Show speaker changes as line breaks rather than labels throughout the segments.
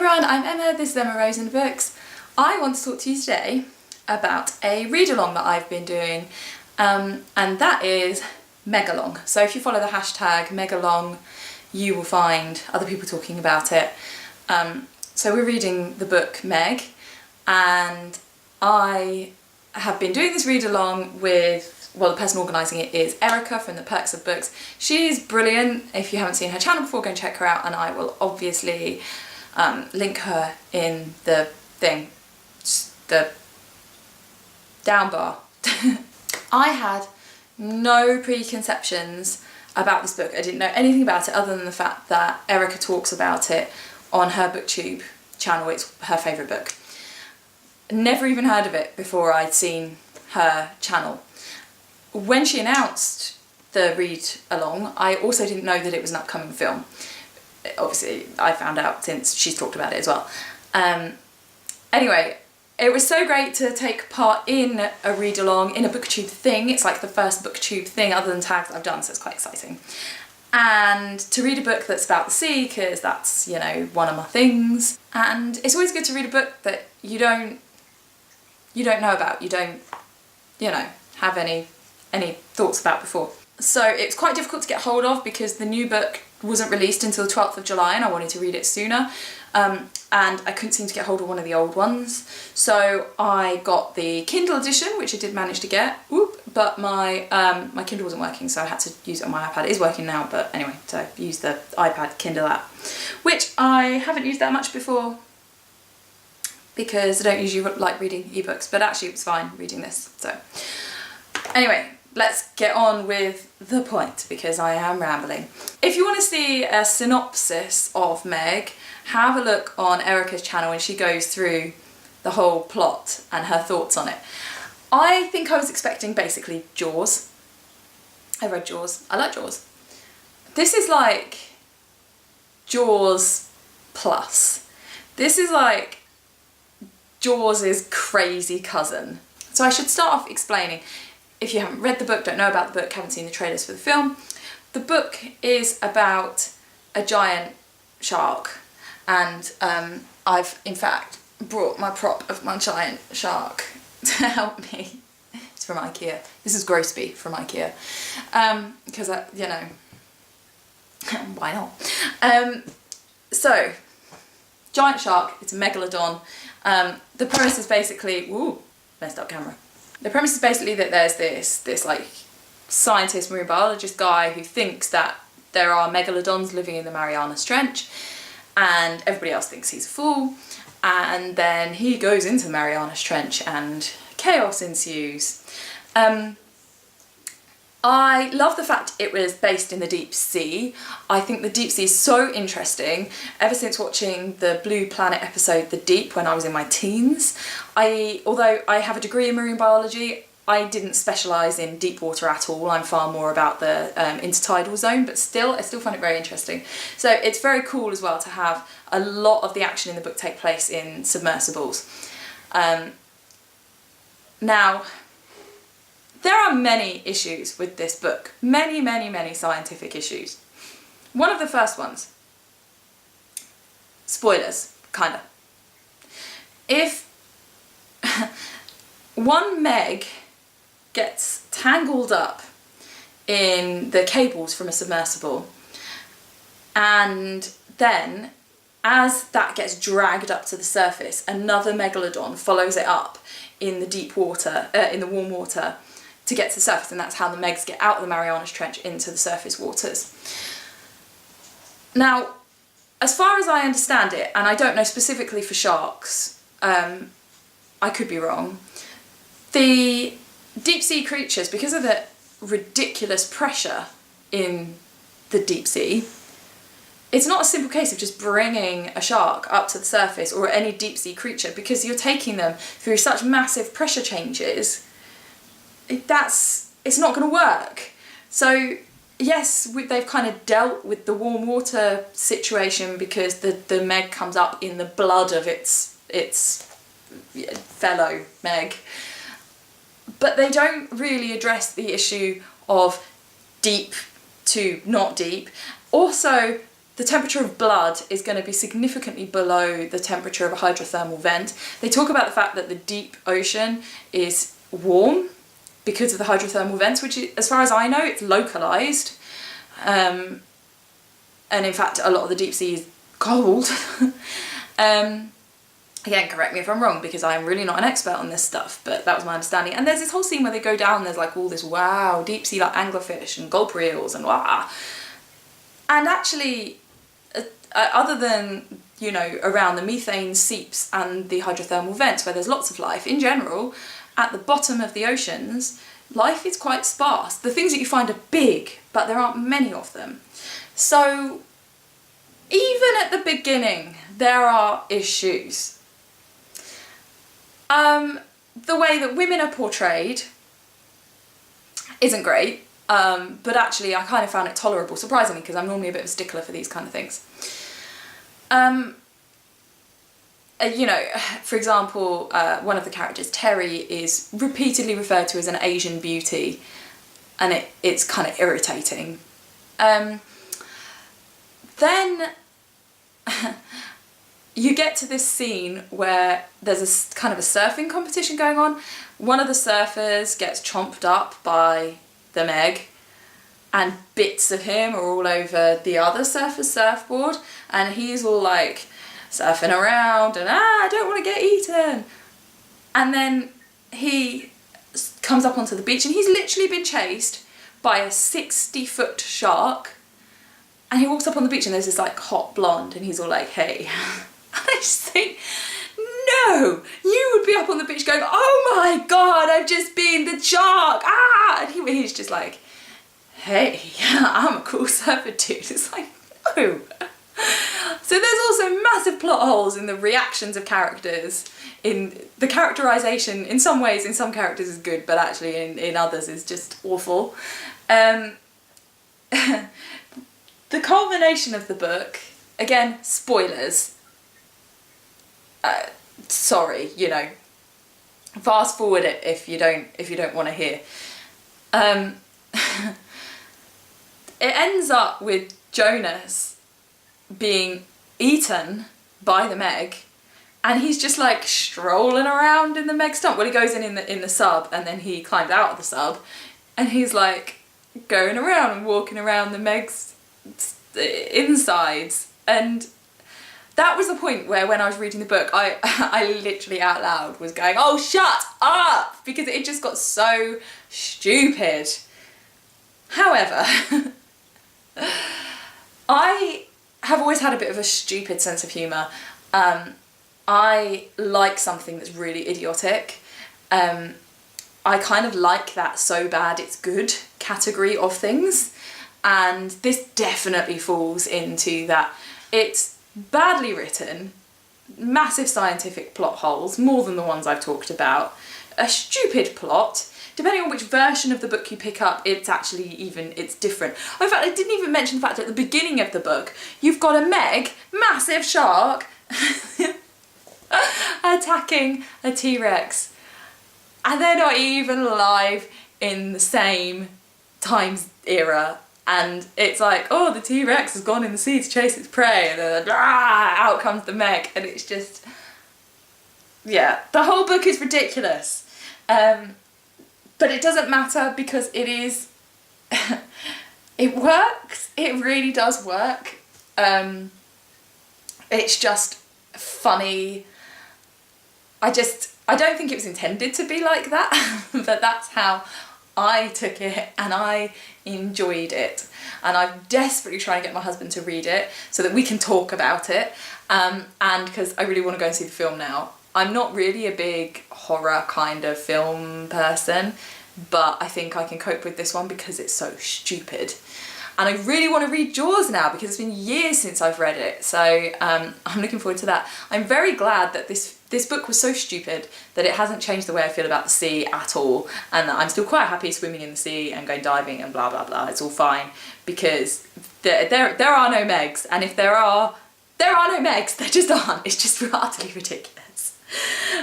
everyone, I'm Emma, this is Emma Rose in the Books. I want to talk to you today about a read-along that I've been doing, and that is Megalong. So if you follow the hashtag Megalong, you will find other people talking about it. So we're reading the book Meg, and I have been doing this read-along with, well, the person organising it is Erica from the Perks of Books. She's brilliant. If you haven't seen her channel before, go and check her out, and I will obviously link her in the thing, the down bar. I had no preconceptions about this book. I didn't know anything about it other than the fact that Erica talks about it on her BookTube channel. It's her favourite book. Never even heard of it before I'd seen her channel. When she announced the read along, I also didn't know that it was an upcoming film. Obviously, I found out since she's talked about it as well. Anyway, it was so great to take part in a read-along, in a BookTube thing. It's like the first BookTube thing other than tags I've done, so it's quite exciting. And to read a book that's about the sea, because that's, you know, one of my things. And it's always good to read a book that you don't know about, you don't, you know, have any thoughts about before. So it's quite difficult to get hold of because the new book wasn't released until the 12th of July and I wanted to read it sooner, and I couldn't seem to get hold of one of the old ones. So I got the Kindle edition, which I did manage to get, but my my Kindle wasn't working, so I had to use it on my iPad. It is working now, but anyway, so I used the iPad Kindle app, which I haven't used that much before because I don't usually like reading ebooks, but actually it was fine reading this. So anyway, let's get on with the point because I am rambling. If you want to see a synopsis of Meg, have a look on Erica's channel and she goes through the whole plot and her thoughts on it. I think I was expecting basically Jaws. I read Jaws. I like Jaws. This is like Jaws plus. This is like Jaws' crazy cousin. So I should start off explaining. If you haven't read the book, don't know about the book, haven't seen the trailers for the film, the book is about a giant shark, and I've in fact brought my prop of my giant shark to help me. It's from IKEA. This is Grossby from IKEA, because you know, why not? So, giant shark. It's a megalodon. The premise is basically, messed up camera. The premise is basically that there's this like scientist, marine biologist guy who thinks that there are megalodons living in the Marianas Trench, and everybody else thinks he's a fool, and then he goes into the Marianas Trench and chaos ensues. I love the fact it was based in the deep sea. I think the deep sea is so interesting. Ever since watching the Blue Planet episode The Deep when I was in my teens, although I have a degree in marine biology, I didn't specialise in deep water at all. I'm far more about the intertidal zone, but still, I still find it very interesting. So it's very cool as well to have a lot of the action in the book take place in submersibles. Now, there are many issues with this book. Many scientific issues. One of the first ones, spoilers, kinda. If one Meg gets tangled up in the cables from a submersible, and then as that gets dragged up to the surface, another megalodon follows it up in the deep water, in the warm water, to get to the surface, and that's how the Megs get out of the Marianas Trench into the surface waters. Now, as far as I understand it, and I don't know specifically for sharks, I could be wrong, the deep sea creatures, because of the ridiculous pressure in the deep sea, it's not a simple case of just bringing a shark up to the surface or any deep sea creature, because you're taking them through such massive pressure changes. It's not going to work. So yes, they've kind of dealt with the warm water situation because the Meg comes up in the blood of its fellow Meg, but they don't really address the issue of deep to not deep. Also, the temperature of blood is going to be significantly below the temperature of a hydrothermal vent. They talk about the fact that the deep ocean is warm because of the hydrothermal vents, which, as far as I know, it's localised. And in fact, a lot of the deep sea is cold. Again, correct me if I'm wrong, because I'm really not an expert on this stuff, but that was my understanding. And there's this whole scene where they go down, there's like all this wow, deep sea like anglerfish and gulp reels and wow. And actually, other than, you know, around the methane seeps and the hydrothermal vents where there's lots of life, in general, at the bottom of the oceans, life is quite sparse. The things that you find are big, but there aren't many of them. So even at the beginning, there are issues. The way that women are portrayed isn't great, but actually I kind of found it tolerable, surprisingly, because I'm normally a bit of a stickler for these kind of things. You know, for example, one of the characters, Terry, is repeatedly referred to as an Asian beauty, and it's kind of irritating. Then you get to this scene where there's a kind of a surfing competition going on. One of the surfers gets chomped up by the Meg, and bits of him are all over the other surfer's surfboard, and he's all like surfing around and I don't want to get eaten. And then he comes up onto the beach and he's literally been chased by a 60-foot shark, and he walks up on the beach and there's this like hot blonde and he's all like, hey. And I just think, no, you would be up on the beach going, oh my god, I've just been the shark, ah! And he's just like, hey, I'm a cool surfer dude. It's like, no. So there's also massive plot holes in the reactions of characters, in the characterisation. In some ways, in some characters is good, but actually in others is just awful. The culmination of the book, again, spoilers. Sorry, you know, fast forward it if you don't want to hear. It ends up with Jonas being eaten by the Meg, and he's just like strolling around in the Meg stump. Well, he goes in the sub, and then he climbs out of the sub, and he's like going around and walking around the Meg's insides. And that was the point where, when I was reading the book, I literally out loud was going, oh, shut up, because it just got so stupid. However, I have always had a bit of a stupid sense of humour. I like something that's really idiotic. I kind of like that so bad it's good category of things, and this definitely falls into that. It's badly written, massive scientific plot holes, more than the ones I've talked about, a stupid plot. Depending on which version of the book you pick up, it's different. In fact, I didn't even mention the fact that at the beginning of the book, you've got a Meg, massive shark, attacking a T-Rex. And they're not even alive in the same time era. And it's like, oh, the T-Rex has gone in the sea to chase its prey, and then out comes the Meg. And it's just, yeah, the whole book is ridiculous. But it doesn't matter, because it is, it works, it really does work. It's just funny. I don't think it was intended to be like that, but that's how I took it, and I enjoyed it. And I'm desperately trying to get my husband to read it so that we can talk about it, and because I really want to go and see the film now. I'm not really a big horror kind of film person, but I think I can cope with this one because it's so stupid. And I really want to read Jaws now, because it's been years since I've read it, so I'm looking forward to that. I'm very glad that this book was so stupid that it hasn't changed the way I feel about the sea at all, and that I'm still quite happy swimming in the sea and going diving and blah blah blah. It's all fine, because there are no Megs, and if there are no Megs, there just aren't. It's just utterly ridiculous.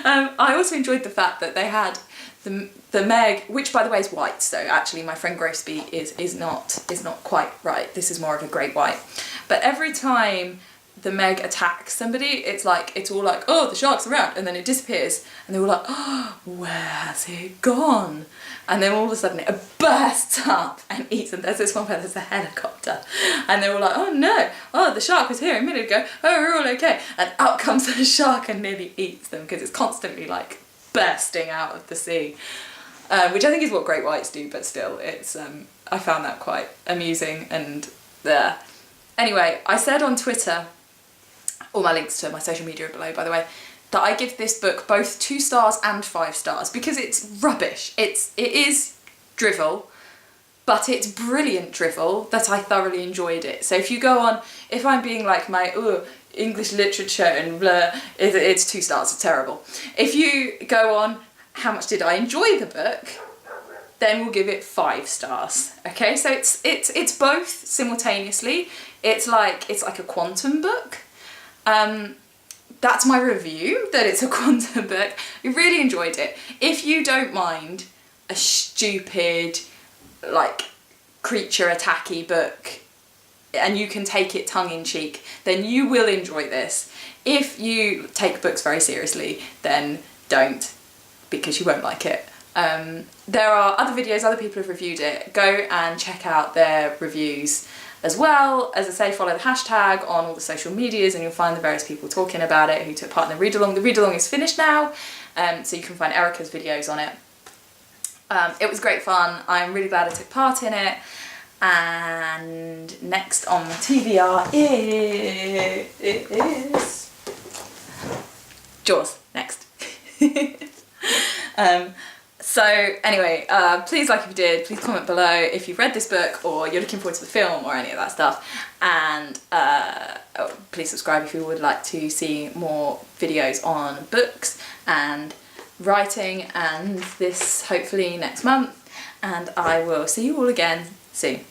I also enjoyed the fact that they had the Meg, which by the way is white, so actually my friend Graceby is not quite right. This is more of a great white. But every time the Meg attacks somebody, it's all like, oh, the shark's around, and then it disappears, and they're all like, oh, where has it gone? And then all of a sudden it bursts up and eats them. There's this one where there's a helicopter, and they're all like, oh no, oh, the shark was here a minute ago, oh, we're all okay. And out comes the shark and nearly eats them, because it's constantly like bursting out of the sea, which I think is what great whites do, but still, it's I found that quite amusing. And anyway, I said on Twitter, all my links to my social media are below, by the way, that I give this book both 2 stars and 5 stars because it's rubbish. It is drivel, but it's brilliant drivel that I thoroughly enjoyed it. So if you go on, if I'm being like my English literature and blah, it's 2 stars, it's terrible. If you go on, how much did I enjoy the book, then we'll give it 5 stars. Okay, so it's both simultaneously. It's like a quantum book. That's my review, that it's a quantum book. I really enjoyed it. If you don't mind a stupid, like, creature attacky book, and you can take it tongue-in-cheek, then you will enjoy this. If you take books very seriously, then don't, because you won't like it. There are other videos, other people have reviewed it. Go and check out their reviews as well. As I say, follow the hashtag on all the social medias and you'll find the various people talking about it who took part in the read-along. The read-along is finished now, so you can find Erica's videos on it. It was great fun. I'm really glad I took part in it. And next on the TBR is Jaws, next. So anyway, please like if you did, please comment below if you've read this book or you're looking forward to the film or any of that stuff, and please subscribe if you would like to see more videos on books and writing, and this hopefully next month, and I will see you all again soon.